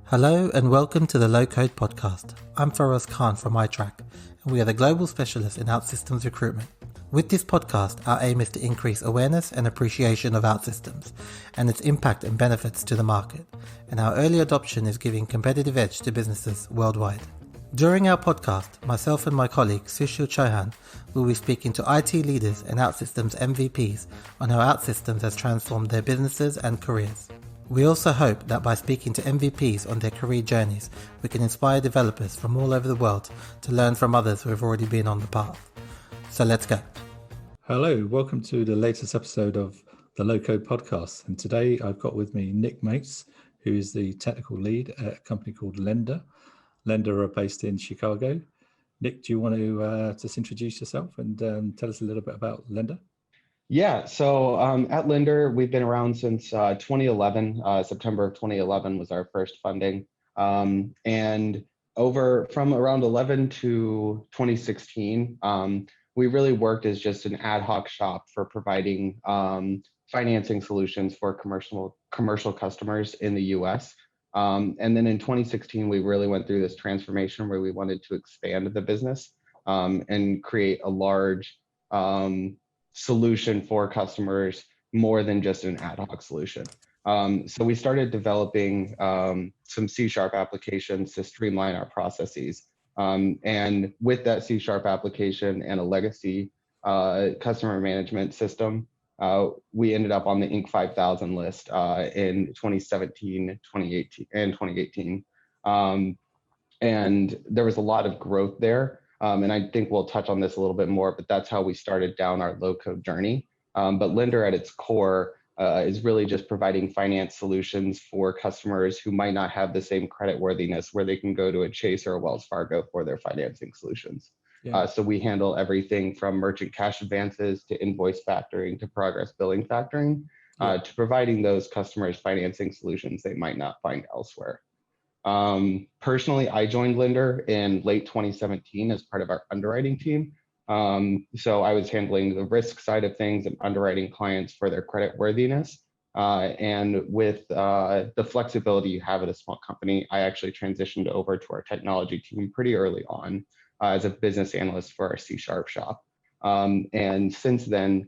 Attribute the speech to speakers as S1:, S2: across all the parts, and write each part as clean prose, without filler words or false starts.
S1: Hello and welcome to the Low Code Podcast. I'm Faraz Khan from iTrack, and we are the global specialists in OutSystems recruitment. With this podcast, our aim is to increase awareness and appreciation of OutSystems and its impact and benefits to the market, and our early adoption is giving competitive edge to businesses worldwide. During our podcast, myself and my colleague Sushil Chauhan will be speaking to IT leaders and OutSystems MVPs on how OutSystems has transformed their businesses and careers. We also hope that by speaking to MVPs on their career journeys, we can inspire developers from all over the world to learn from others who have already been on the path. So let's go.
S2: Hello, welcome to the latest episode of the Low Code Podcast. And today I've got with me Nick Mates, who is the technical lead at a company called Lendr. Lendr are based in Chicago. Nick, do you want to just introduce yourself and tell us a little bit about Lendr?
S3: Yeah, so at Lendr, we've been around since 2011. September of 2011 was our first funding. And from around 11 to 2016, we really worked as just an ad hoc shop for providing financing solutions for commercial customers in the US. And then in 2016, we really went through this transformation where we wanted to expand the business and create a large solution for customers more than just an ad hoc solution. So we started developing some C# applications to streamline our processes. And with that C# application and a legacy customer management system, we ended up on the Inc. 5000 list in 2017, 2018. And there was a lot of growth there. And I think we'll touch on this a little bit more, but that's how we started down our low-code journey. But Lendr at its core is really just providing finance solutions for customers who might not have the same credit worthiness where they can go to a Chase or a Wells Fargo for their financing solutions. Yeah. So we handle everything from merchant cash advances to invoice factoring to progress billing factoring to providing those customers financing solutions they might not find elsewhere. Personally, I joined Lendr in late 2017 as part of our underwriting team. So I was handling the risk side of things and underwriting clients for their credit worthiness. And with the flexibility you have at a small company, I actually transitioned over to our technology team pretty early on as a business analyst for our C# shop. And since then,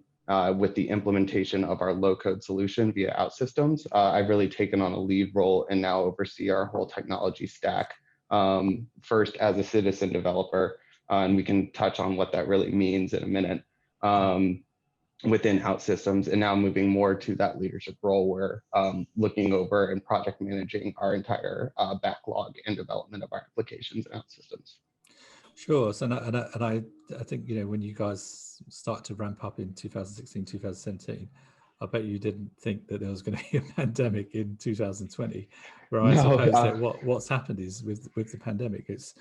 S3: with the implementation of our low-code solution via OutSystems, I've really taken on a lead role and now oversee our whole technology stack, first as a citizen developer, and we can touch on what that really means in a minute, within OutSystems, and now moving more to that leadership role where looking over and project managing our entire backlog and development of our applications and OutSystems.
S2: Sure. So, and I think, when you guys start to ramp up in 2016, 2017, I bet you didn't think that there was going to be a pandemic in 2020. Where I suppose that what's happened is with the pandemic, it's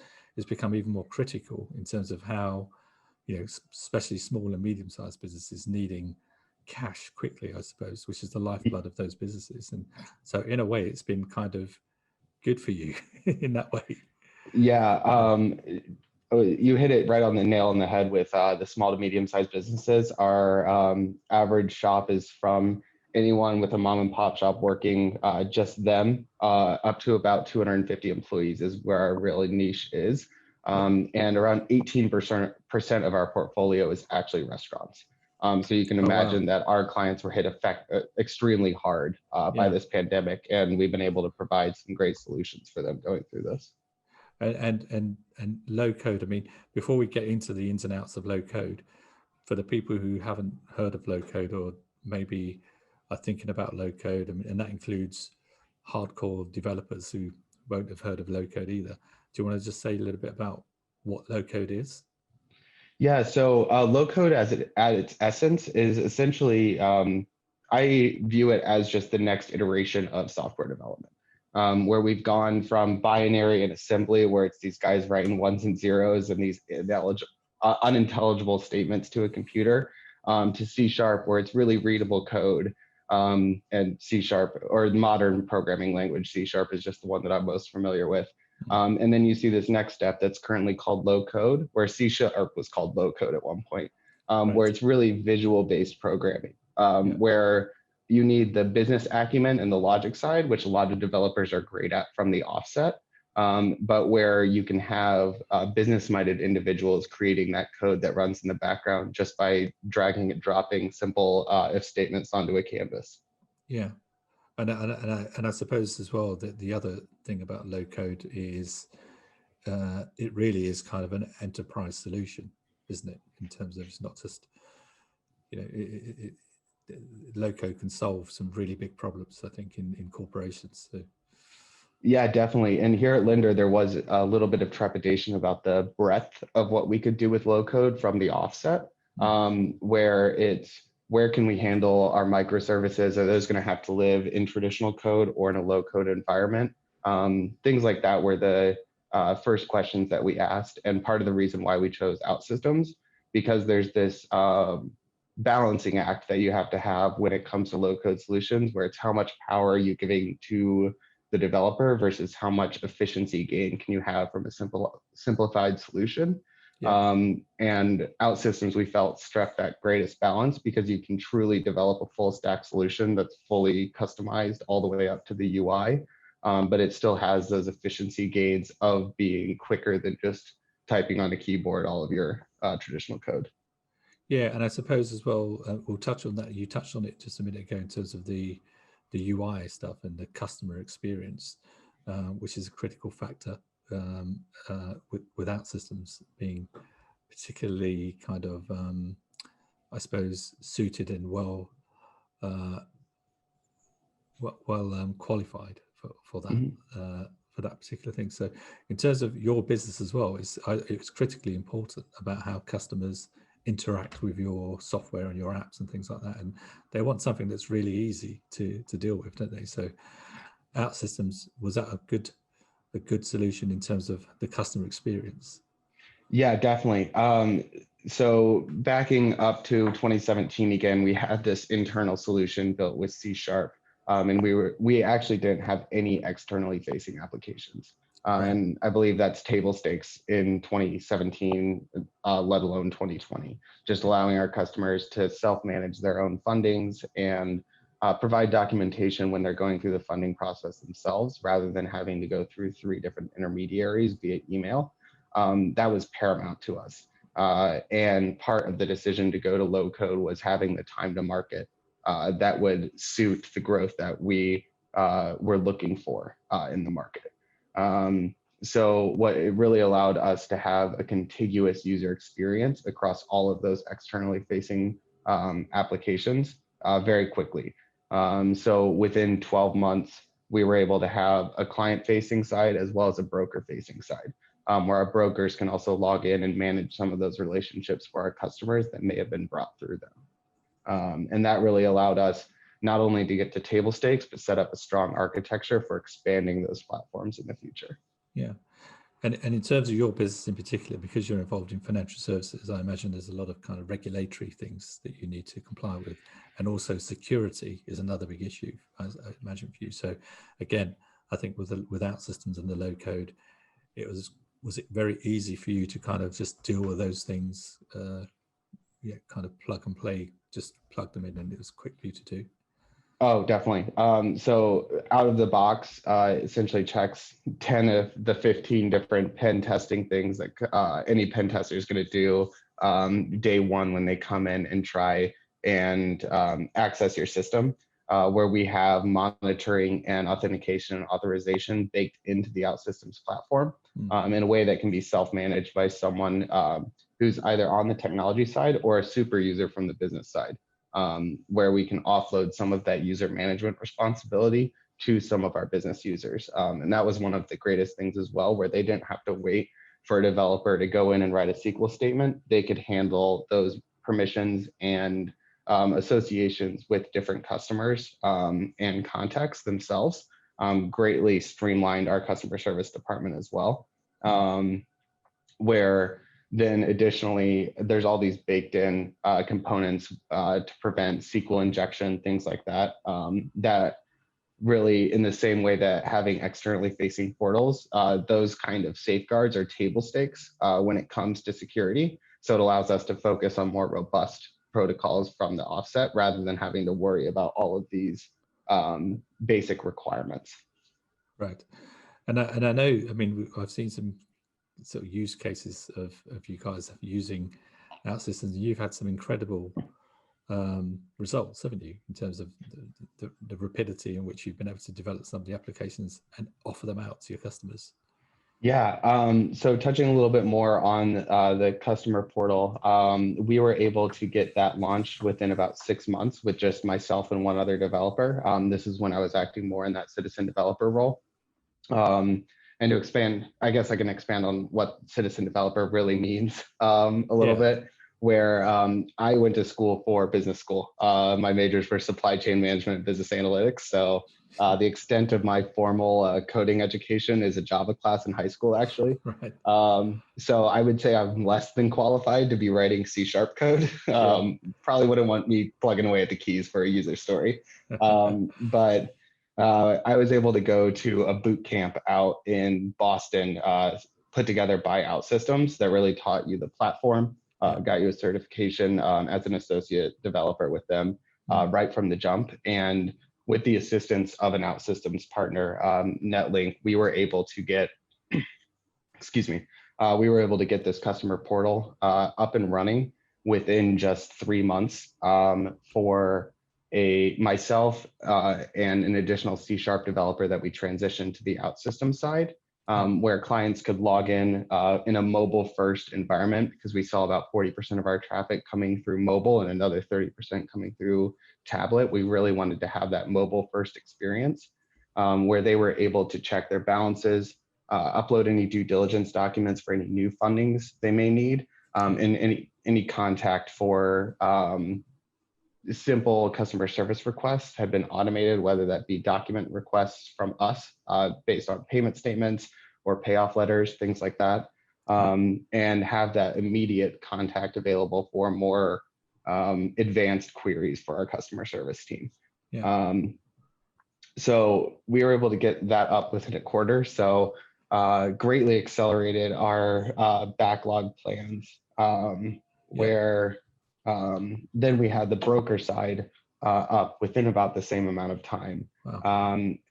S2: become even more critical in terms of how, especially small and medium-sized businesses needing cash quickly, I suppose, which is the lifeblood of those businesses. And so in a way, it's been kind of good for you in that way.
S3: Yeah. You hit it right on the nail on the head with the small to medium-sized businesses. Our average shop is from anyone with a mom and pop shop working just them up to about 250 employees is where our really niche is. And around 18% of our portfolio is actually restaurants. So you can imagine that our clients were hit extremely hard by this pandemic, and we've been able to provide some great solutions for them going through this.
S2: And low code, I mean, before we get into the ins and outs of low code, for the people who haven't heard of low code or maybe are thinking about low code, and that includes hardcore developers who won't have heard of low code either. Do you want to just say a little bit about what low code is?
S3: Yeah, so low code at its essence is essentially, I view it as just the next iteration of software development. Where we've gone from binary and assembly, where it's these guys writing ones and zeros and these unintelligible statements to a computer, to C#, where it's really readable code, and C# or modern programming language. C# is just the one that I'm most familiar with. And then you see this next step that's currently called low code, where C# was called low code at one point, where it's really visual based programming, where you need the business acumen and the logic side, which a lot of developers are great at from the offset. But where you can have business-minded individuals creating that code that runs in the background just by dragging and dropping simple if statements onto a canvas.
S2: Yeah, and I suppose as well that the other thing about low code is it really is kind of an enterprise solution, isn't it? In terms of it's not just, you know, low code can solve some really big problems, I think, in corporations. So.
S3: Yeah, definitely. And here at Lendr, there was a little bit of trepidation about the breadth of what we could do with low code from the offset, where can we handle our microservices? Are those going to have to live in traditional code or in a low code environment? Things like that were the first questions that we asked. And part of the reason why we chose OutSystems, because there's this balancing act that you have to have when it comes to low code solutions, where it's how much power are you giving to the developer versus how much efficiency gain can you have from a simplified solution. Yeah. And OutSystems, we felt, struck that greatest balance because you can truly develop a full stack solution that's fully customized all the way up to the UI, but it still has those efficiency gains of being quicker than just typing on a keyboard all of your traditional code.
S2: Yeah, and I suppose as well, we'll touch on that. You touched on it just a minute ago in terms of the UI stuff and the customer experience, which is a critical factor with OutSystems being particularly kind of, I suppose, suited and well qualified for that. Mm-hmm. For that particular thing. So in terms of your business as well, it's critically important about how customers interact with your software and your apps and things like that, and they want something that's really easy to deal with, don't they? So OutSystems, was that a good solution in terms of the customer experience?
S3: Yeah, definitely. So backing up to 2017 again, we had this internal solution built with C#, and we actually didn't have any externally facing applications. Right. And I believe that's table stakes in 2017, let alone 2020, just allowing our customers to self-manage their own fundings and provide documentation when they're going through the funding process themselves, rather than having to go through 3 different intermediaries via email. That was paramount to us. And part of the decision to go to low code was having the time to market that would suit the growth that we were looking for in the market. So what it really allowed us to have a contiguous user experience across all of those externally facing applications very quickly. So within 12 months, we were able to have a client-facing side as well as a broker-facing side, where our brokers can also log in and manage some of those relationships for our customers that may have been brought through them. And that really allowed us not only to get to table stakes, but set up a strong architecture for expanding those platforms in the future.
S2: Yeah. And in terms of your business in particular, because you're involved in financial services, I imagine there's a lot of kind of regulatory things that you need to comply with. And also security is another big issue, I imagine, for you. So again, I think with OutSystems and the low code, was it very easy for you to kind of just deal with those things, kind of plug and play, just plug them in, and it was quick for you to do?
S3: Oh, definitely. So out of the box, essentially checks 10 of the 15 different pen testing things that any pen tester is going to do day one when they come in and try and access your system, where we have monitoring and authentication and authorization baked into the OutSystems platform in a way that can be self-managed by someone who's either on the technology side or a super user from the business side. Where we can offload some of that user management responsibility to some of our business users. And that was one of the greatest things as well, where they didn't have to wait for a developer to go in and write a SQL statement. They could handle those permissions and associations with different customers and contacts themselves. Greatly streamlined our customer service department as well, where then additionally, there's all these baked in components to prevent SQL injection, things like that, that really, in the same way that having externally facing portals, those kind of safeguards are table stakes when it comes to security. So it allows us to focus on more robust protocols from the offset rather than having to worry about all of these basic requirements.
S2: Right. And I know, I mean, I've seen some sort of use cases of you guys using OutSystems, and you've had some incredible results, haven't you, in terms of the rapidity in which you've been able to develop some of the applications and offer them out to your customers?
S3: Yeah, so touching a little bit more on the customer portal, we were able to get that launched within about 6 months with just myself and one other developer. This is when I was acting more in that citizen developer role. And to expand, I guess I can expand on what citizen developer really means a little bit, where I went to school for business school. My majors were supply chain management and business analytics. So the extent of my formal coding education is a Java class in high school, actually.
S2: Right.
S3: So I would say I'm less than qualified to be writing C# code. Probably wouldn't want me plugging away at the keys for a user story. But I was able to go to a boot camp out in Boston, put together by OutSystems, that really taught you the platform, got you a certification as an associate developer with them right from the jump. And with the assistance of an OutSystems partner, Netlink, we were able to get, we were able to get this customer portal up and running within just 3 months for myself and an additional C# developer that we transitioned to the OutSystems side, where clients could log in a mobile first environment, because we saw about 40% of our traffic coming through mobile and another 30% coming through tablet. We really wanted to have that mobile first experience where they were able to check their balances, upload any due diligence documents for any new fundings they may need, and any contact for simple customer service requests have been automated, whether that be document requests from us based on payment statements or payoff letters, things like that, and have that immediate contact available for more advanced queries for our customer service team. So we were able to get that up within a quarter. So greatly accelerated our backlog plans, where then we had the broker side up within about the same amount of time.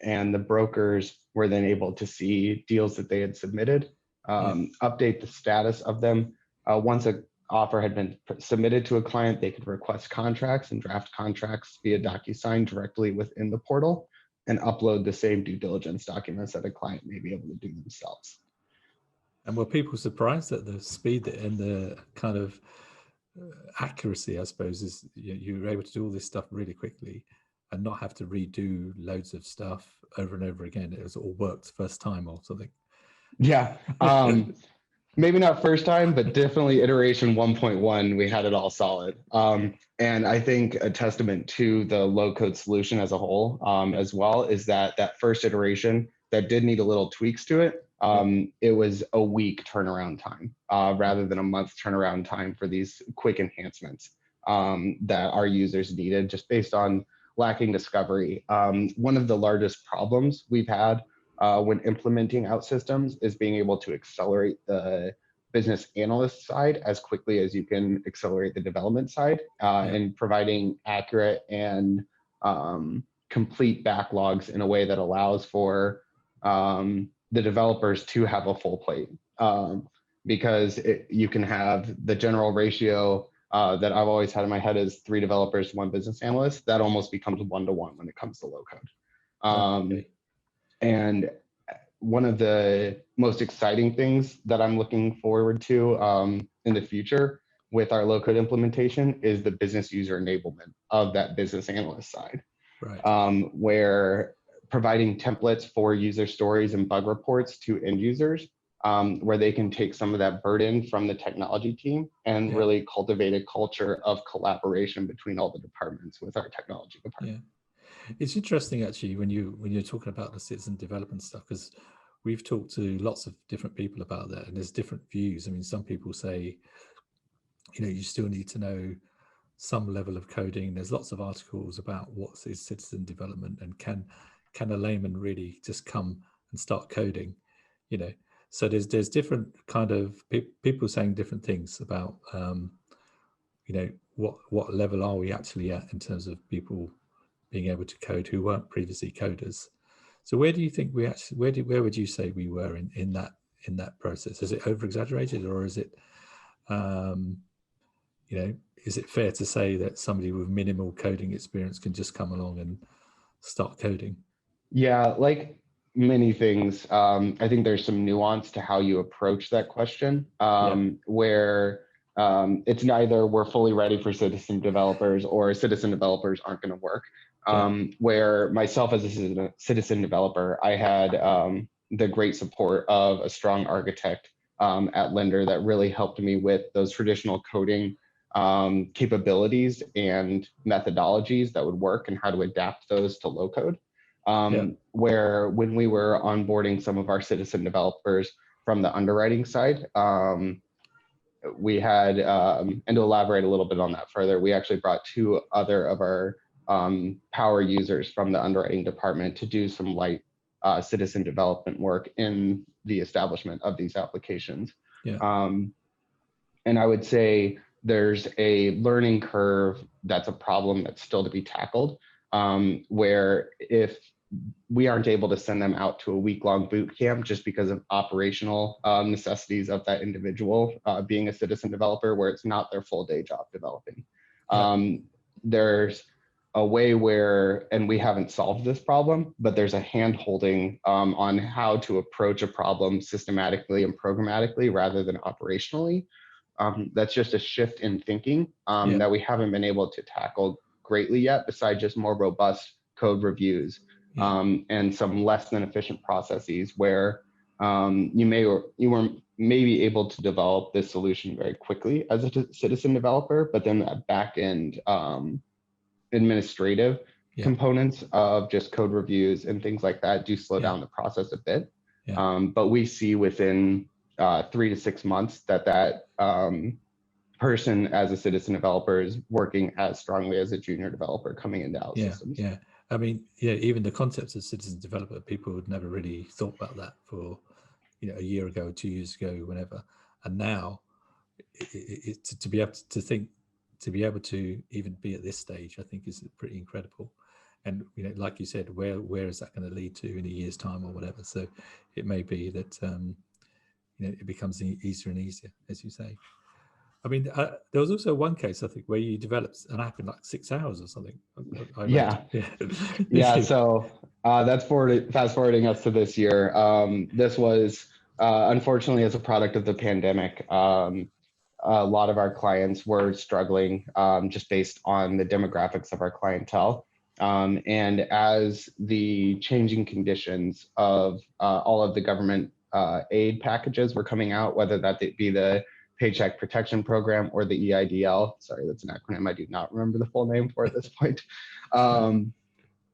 S3: And the brokers were then able to see deals that they had submitted, update the status of them. Once an offer had been submitted to a client, they could request contracts and draft contracts via DocuSign directly within the portal and upload the same due diligence documents that a client may be able to do themselves.
S2: And were people surprised at the speed and the kind of accuracy, I suppose, is you were able to do all this stuff really quickly and not have to redo loads of stuff over and over again? It was all worked first time or something.
S3: Yeah. Maybe not first time, but definitely iteration 1.1, we had it all solid. And I think a testament to the low code solution as a whole as well is that first iteration that did need a little tweaks to it, it was a week turnaround time rather than a month turnaround time for these quick enhancements that our users needed, just based on lacking discovery. One of the largest problems we've had when implementing OutSystems is being able to accelerate the business analyst side as quickly as you can accelerate the development side, and providing accurate and complete backlogs in a way that allows for the developers to have a full plate. Because you can have the general ratio that I've always had in my head is 3 developers, 1 business analyst. That almost becomes 1-to-1 when it comes to low code. And one of the most exciting things that I'm looking forward to in the future with our low code implementation is the business user enablement of that business analyst side, where providing templates for user stories and bug reports to end users, where they can take some of that burden from the technology team and really cultivate a culture of collaboration between all the departments with our technology department.
S2: It's interesting actually when you're talking about the citizen development stuff, because we've talked to lots of different people about that, and there's different views. I mean, some people say, you still need to know some level of coding. There's lots of articles about what is citizen development and can a layman really just come and start coding, So there's different kind of people saying different things about, what level are we actually at in terms of people being able to code who weren't previously coders? So where do you think we actually, where would you say we were in that process? Is it over exaggerated, or is it, is it fair to say that somebody with minimal coding experience can just come along and start coding?
S3: Yeah, like many things, I think there's some nuance to how you approach that question, where it's neither we're fully ready for citizen developers or citizen developers aren't going to work. Where myself as a citizen developer, I had the great support of a strong architect at Lendr that really helped me with those traditional coding capabilities and methodologies that would work and how to adapt those to low code. Where when we were onboarding some of our citizen developers from the underwriting side, we had, and to elaborate a little bit on that further, we actually brought 2 other of our power users from the underwriting department to do some light citizen development work in the establishment of these applications. And I would say there's a learning curve that's a problem that's still to be tackled, where if we aren't able to send them out to a week-long boot camp just because of operational necessities of that individual being a citizen developer, where it's not their full day job developing. There's a way where, and we haven't solved this problem, but there's a hand-holding on how to approach a problem systematically and programmatically rather than operationally. That's just a shift in thinking that we haven't been able to tackle greatly yet, besides just more robust code reviews and some less than efficient processes where you were maybe able to develop this solution very quickly as a citizen developer, but then that back end administrative components of just code reviews and things like that do slow down the process a bit. But we see within 3 to 6 months that person as a citizen developer is working as strongly as a junior developer coming into OutSystems.
S2: I mean, even the concepts of citizen developer, people had never really thought about that for, a year ago, 2 years ago, whenever. And now, to be able to think, to be able to even be at this stage, I think is pretty incredible. And like you said, where is that going to lead to in a year's time or whatever? So it may be that it becomes easier and easier, as you say. I mean, there was also one case, I think, where you developed an app in like 6 hours or something.
S3: So that's fast forwarding us to this year. This was unfortunately as a product of the pandemic. A lot of our clients were struggling just based on the demographics of our clientele. And as the changing conditions of all of the government aid packages were coming out, whether that be the Paycheck Protection Program or the EIDL. Sorry, that's an acronym I do not remember the full name for at this point.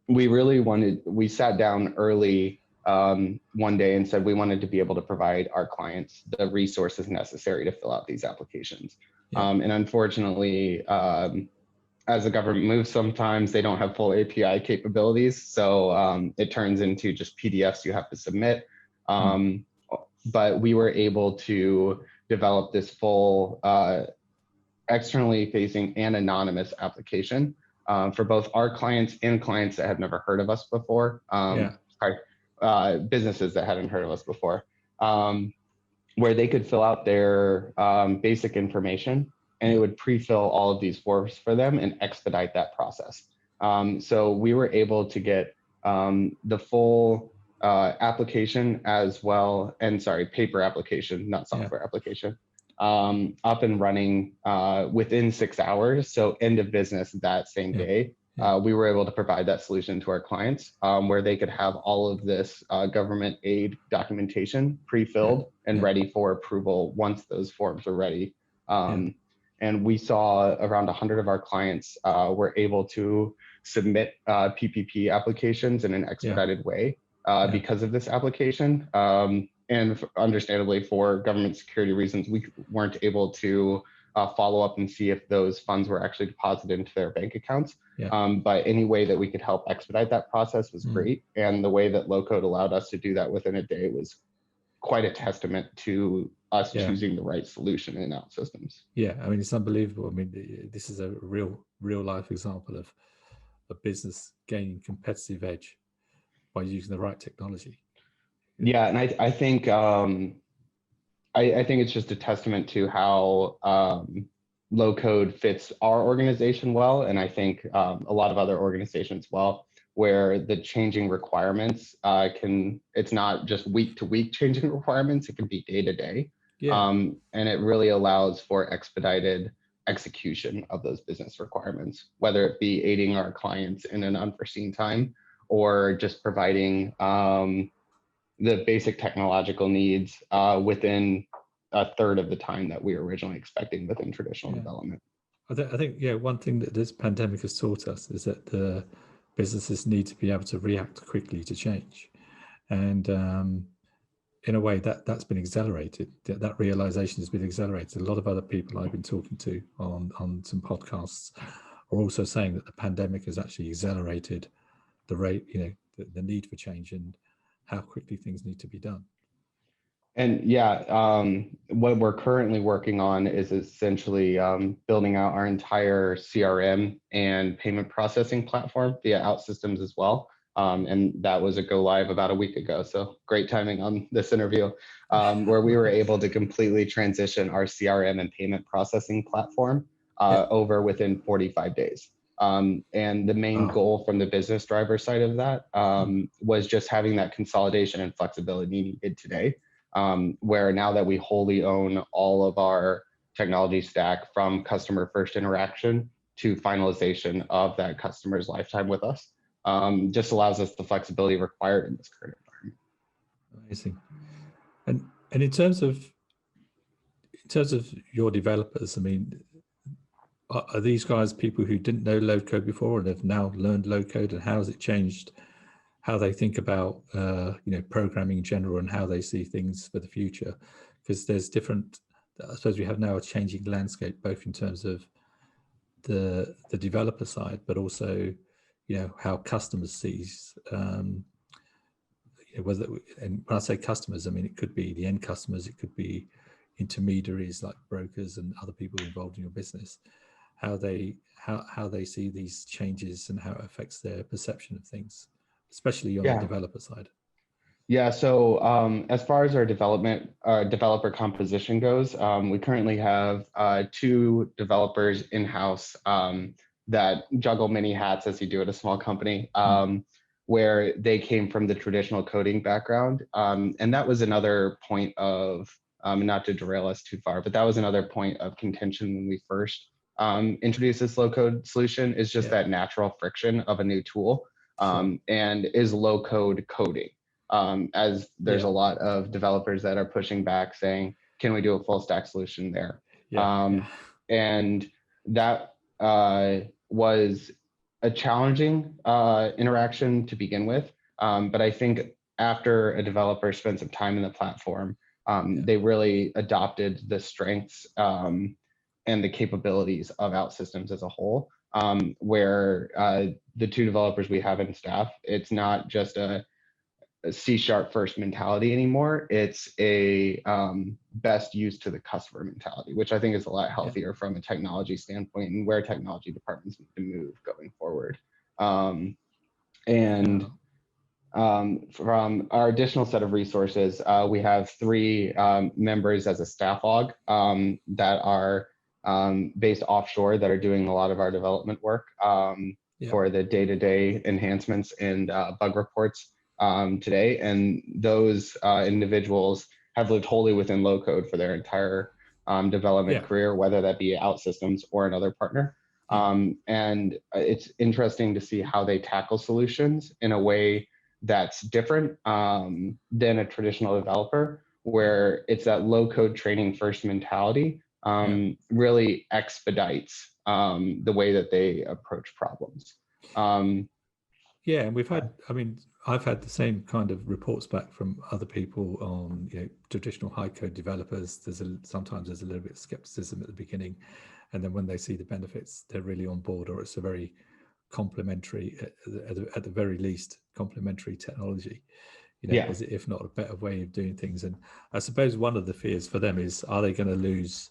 S3: We sat down early one day and said we wanted to be able to provide our clients the resources necessary to fill out these applications. And unfortunately, as the government moves, sometimes they don't have full API capabilities. So it turns into just PDFs you have to submit. But we were able to develop this full externally facing and anonymous application for both our clients and clients that had never heard of us before, businesses that hadn't heard of us before, where they could fill out their basic information and it would pre-fill all of these forms for them and expedite that process. So we were able to get the full application as well, and paper application, not software application, up and running within 6 hours. So end of business that same day, we were able to provide that solution to our clients where they could have all of this government aid documentation pre-filled and ready for approval once those forms were ready. And we saw around 100 of our clients were able to submit PPP applications in an expedited way. Because of this application. And understandably for government security reasons, we weren't able to follow up and see if those funds were actually deposited into their bank accounts. But any way that we could help expedite that process was great. And the way that low code allowed us to do that within a day was quite a testament to us
S2: Yeah.
S3: choosing the right solution in OutSystems.
S2: Yeah, I mean, it's unbelievable. I mean, this is a real life example of a business gaining competitive edge by using the right technology.
S3: Yeah, and I think I think it's just a testament to how low code fits our organization well, and I think a lot of other organizations well, where the changing requirements it's not just week to week changing requirements, it can be day to day.
S2: Yeah.
S3: And it really allows for expedited execution of those business requirements, whether it be aiding our clients in an unforeseen time or just providing the basic technological needs within a third of the time that we were originally expecting within traditional development.
S2: I think, yeah, one thing that this pandemic has taught us is that the businesses need to be able to react quickly to change. And in a way that's been accelerated. That realization has been accelerated. A lot of other people I've been talking to on some podcasts are also saying that the pandemic has actually accelerated the rate, the need for change and how quickly things need to be done.
S3: And yeah, what we're currently working on is essentially building out our entire CRM and payment processing platform via OutSystems as well. And that was a go live about a week ago. So great timing on this interview, where we were able to completely transition our CRM and payment processing platform over within 45 days. And the main goal from the business driver side of that was just having that consolidation and flexibility needed today. Where now that we wholly own all of our technology stack from customer first interaction to finalization of that customer's lifetime with us, just allows us the flexibility required in this current environment.
S2: Amazing. And in terms of your developers, I mean, are these guys people who didn't know low code before and have now learned low code, and how has it changed how they think about programming in general and how they see things for the future? Because there's different, I suppose we have now a changing landscape, both in terms of the developer side, but also how customers sees whether, and when I say customers, I mean it could be the end customers, it could be intermediaries like brokers and other people involved in your business, how they see these changes and how it affects their perception of things, especially on the developer side.
S3: Yeah, so as far as our developer composition goes, we currently have 2 developers in-house that juggle many hats as you do at a small company, where they came from the traditional coding background. And that was another point of, not to derail us too far, but that was another point of contention when we first introduced this low code solution, is just that natural friction of a new tool. And is low code coding, as there's a lot of developers that are pushing back saying, can we do a full stack solution there? And that was a challenging interaction to begin with. But I think after a developer spent some time in the platform, they really adopted the strengths and the capabilities of OutSystems as a whole. Where the 2 developers we have in staff, it's not just a C# first mentality anymore. It's a best use to the customer mentality, which I think is a lot healthier from a technology standpoint and where technology departments need to move going forward. From our additional set of resources, we have 3 members as a staff log that are based offshore that are doing a lot of our development work for the day-to-day enhancements and bug reports today. And those individuals have lived wholly within low code for their entire development career, whether that be OutSystems or another partner. And it's interesting to see how they tackle solutions in a way that's different than a traditional developer, where it's that low code training first mentality really expedites the way that they approach problems.
S2: And we've had, I mean, I've had the same kind of reports back from other people on traditional high code developers. Sometimes there's a little bit of skepticism at the beginning, and then when they see the benefits, they're really on board, or it's a very complementary, at the very least, complementary technology.
S3: Yeah.
S2: if not a better way of doing things. And I suppose one of the fears for them is, are they going to lose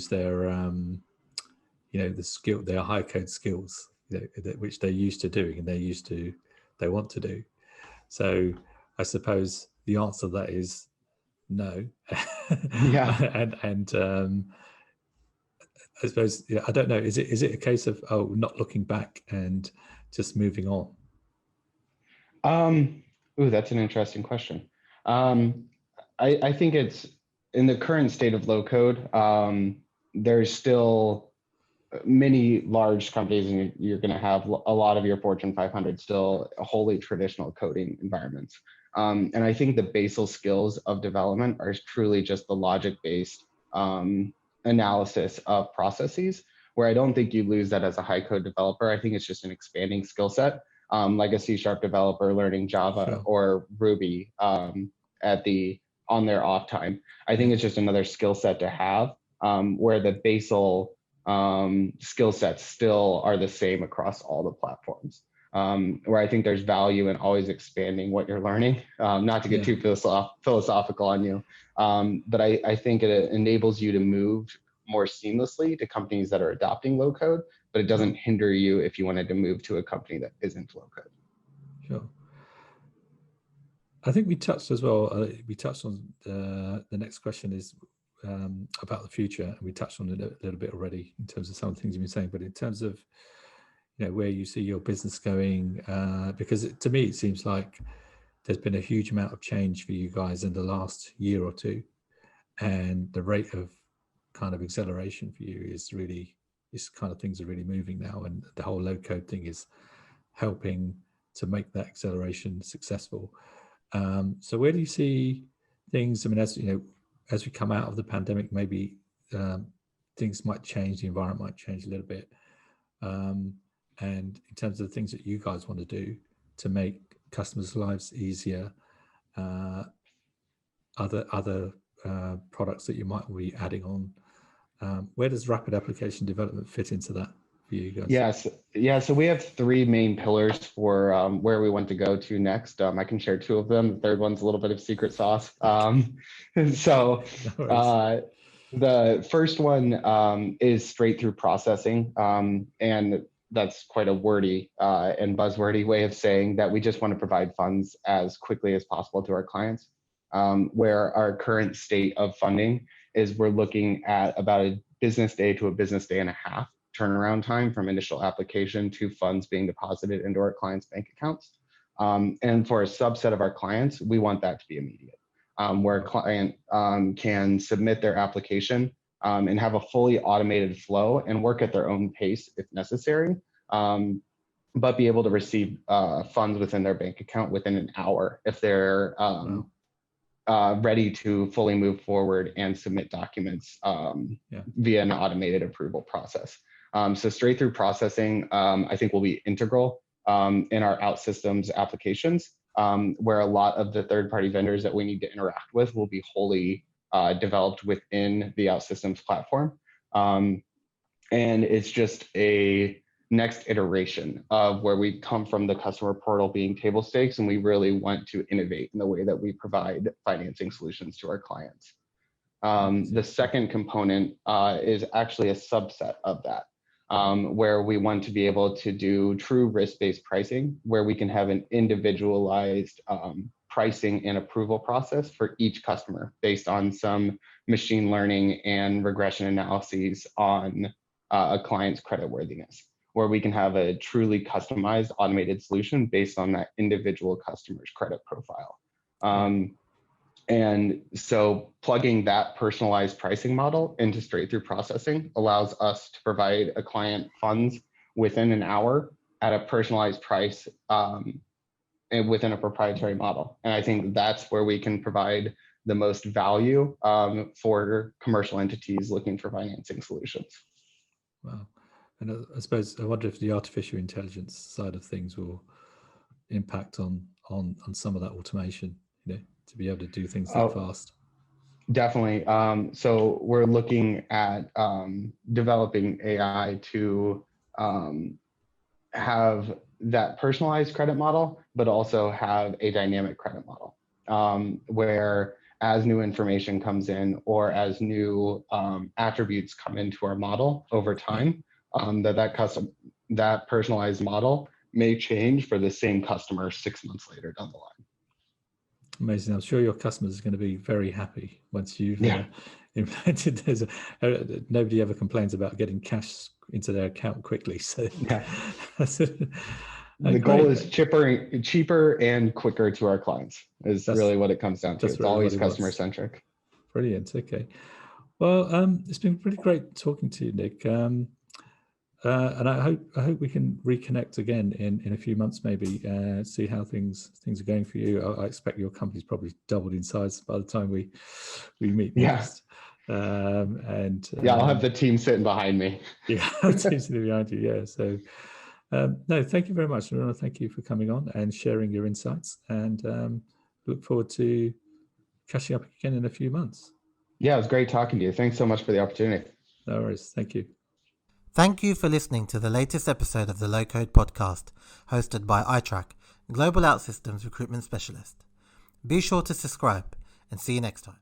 S2: their the skill, their high code skills, which they're used to doing and they want to do. So I suppose the answer to that is no.
S3: Yeah.
S2: and I suppose, I don't know, is it a case of not looking back and just moving on?
S3: Ooh, that's an interesting question. I think it's in the current state of low code. There's still many large companies, and you're going to have a lot of your Fortune 500 still wholly traditional coding environments. And I think the basal skills of development are truly just the logic-based analysis of processes, where I don't think you lose that as a high code developer. I think it's just an expanding skill set, like a C# developer learning Java
S2: Sure.
S3: or Ruby on their off time. I think it's just another skill set to have, where the basal skill sets still are the same across all the platforms. Where I think there's value in always expanding what you're learning, not to get too philosophical on you, but I think it enables you to move more seamlessly to companies that are adopting low code, but it doesn't hinder you if you wanted to move to a company that isn't low code.
S2: Sure. I think we touched as well, we touched on the next question is about the future, and we touched on it a little bit already in terms of some of the things you've been saying, but in terms of where you see your business going, because to me it seems like there's been a huge amount of change for you guys in the last year or two, and the rate of kind of acceleration for you is really, this kind of things are really moving now, and the whole low code thing is helping to make that acceleration successful. So where do you see things? I mean, as we come out of the pandemic, maybe things might change, the environment might change a little bit. And in terms of the things that you guys want to do to make customers' lives easier, other products that you might be adding on, where does rapid application development fit into that for you guys?
S3: Yes. Yeah. So we have three main pillars for where we want to go to next. I can share two of them. The third one's a little bit of secret sauce. So the first one is straight through processing. And that's quite a wordy and buzzwordy way of saying that we just want to provide funds as quickly as possible to our clients. Where our current state of funding is, we're looking at about a business day to a business day and a half turnaround time from initial application to funds being deposited into our clients' bank accounts. And for a subset of our clients, we want that to be immediate, where a client can submit their application and have a fully automated flow and work at their own pace if necessary, but be able to receive funds within their bank account within an hour if they're ready to fully move forward and submit documents via an automated approval process. So straight through processing, I think, will be integral in our OutSystems applications, where a lot of the third-party vendors that we need to interact with will be wholly developed within the OutSystems platform. And it's just a next iteration of where we come from the customer portal being table stakes, and we really want to innovate in the way that we provide financing solutions to our clients. The second component is actually a subset of that, where we want to be able to do true risk-based pricing, where we can have an individualized pricing and approval process for each customer based on some machine learning and regression analyses on a client's creditworthiness, where we can have a truly customized automated solution based on that individual customer's credit profile. And so plugging that personalized pricing model into straight through processing allows us to provide a client funds within an hour at a personalized price and within a proprietary model. And I think that's where we can provide the most value for commercial entities looking for financing solutions.
S2: Wow. And I suppose, I wonder if the artificial intelligence side of things will impact on some of that automation, to be able to do things that fast.
S3: Definitely. So we're looking at developing AI to have that personalized credit model, but also have a dynamic credit model, where as new information comes in or as new attributes come into our model over time, that personalized model may change for the same customer 6 months later down the line.
S2: Amazing. I'm sure your customers are going to be very happy once you've
S3: Yeah.
S2: implemented those. Nobody ever complains about getting cash into their account quickly. So
S3: Yeah.
S2: The
S3: goal is cheaper and quicker to our clients is really what it comes down to. It's
S2: really
S3: always customer centric.
S2: Brilliant. Okay. Well, it's been pretty great talking to you, Nick. And I hope we can reconnect again in a few months, maybe, see how things are going for you. I expect your company's probably doubled in size by the time we meet next.
S3: I'll have the team sitting behind me.
S2: Yeah, the team sitting behind you. Yeah. So, no, thank you very much. I want to thank you for coming on and sharing your insights. And look forward to catching up again in a few months.
S3: Yeah, it was great talking to you. Thanks so much for the opportunity.
S2: No worries. Thank you.
S1: Thank you for listening to the latest episode of the Low Code Podcast, hosted by iTrack, Global OutSystems Recruitment Specialist. Be sure to subscribe and see you next time.